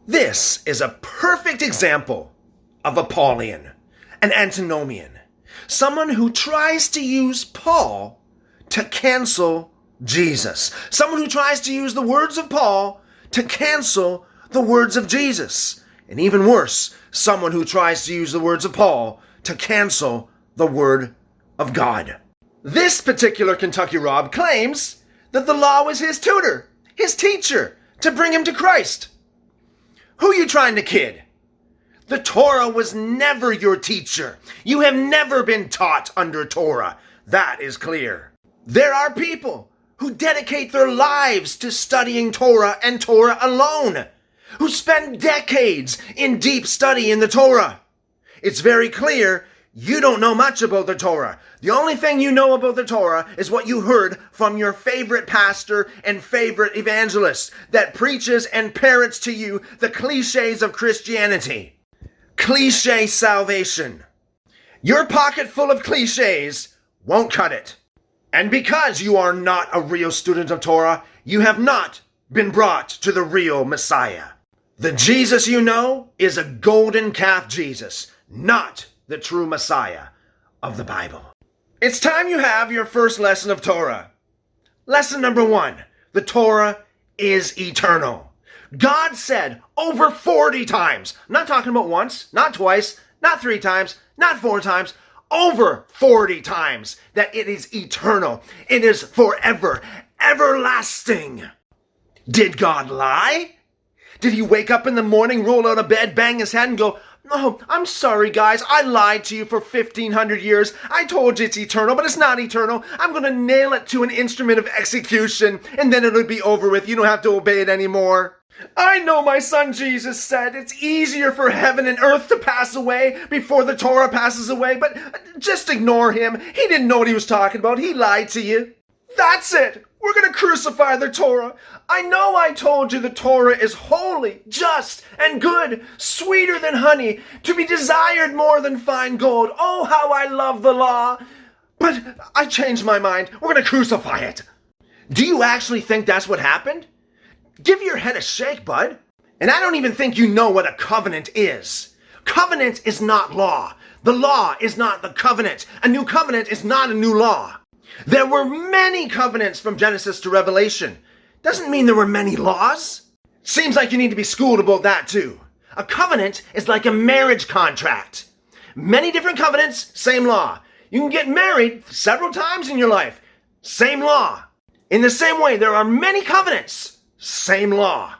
This is a perfect example of a Paulian, an antinomian, someone who tries to use Paul to cancel Jesus, someone who tries to use the words of Paul to cancel the words of Jesus, and even worse, someone who tries to use the words of Paul to cancel the word of God. This particular Kentucky Rob claims that the law was his tutor, his teacher, to bring him to Christ. Who are you trying to kid? The Torah was never your teacher. You have never been taught under Torah. That is clear. There are people who dedicate their lives to studying Torah and Torah alone, who spend decades in deep study in the Torah. It's very clear you don't know much about the Torah. The only thing you know about the Torah is what you heard from your favorite pastor and favorite evangelist that preaches and parrots to you the cliches of Christianity. Cliche salvation. Your pocket full of cliches won't cut it. And because you are not a real student of Torah, you have not been brought to the real Messiah. The Jesus you know is a golden calf Jesus, not the true Messiah of the Bible. It's time you have your first lesson of Torah. Lesson number 1, the Torah is eternal. God said over 40 times, I'm not talking about once, not twice, not 3 times, not 4 times, over 40 times that it is eternal. It is forever, everlasting. Did God lie? Did he wake up in the morning, roll out of bed, bang his head and go, "Oh, I'm sorry guys, I lied to you for 1,500 years. I told you it's eternal, but it's not eternal. I'm going to nail it to an instrument of execution and then it'll be over with. You don't have to obey it anymore." I know my son Jesus said it's easier for heaven and earth to pass away before the Torah passes away, but just ignore him. He didn't know what he was talking about. He lied to you. That's it. We're going to crucify the Torah. I know I told you the Torah is holy, just, and good, sweeter than honey, to be desired more than fine gold. Oh, how I love the law. But I changed my mind. We're going to crucify it. Do you actually think that's what happened? Give your head a shake, bud. And I don't even think you know what a covenant is. Covenant is not law. The law is not the covenant. A new covenant is not a new law. There were many covenants from Genesis to Revelation. Doesn't mean there were many laws. Seems like you need to be schooled about that too. A covenant is like a marriage contract. Many different covenants, same law. You can get married several times in your life. Same law. In the same way, there are many covenants. Same law.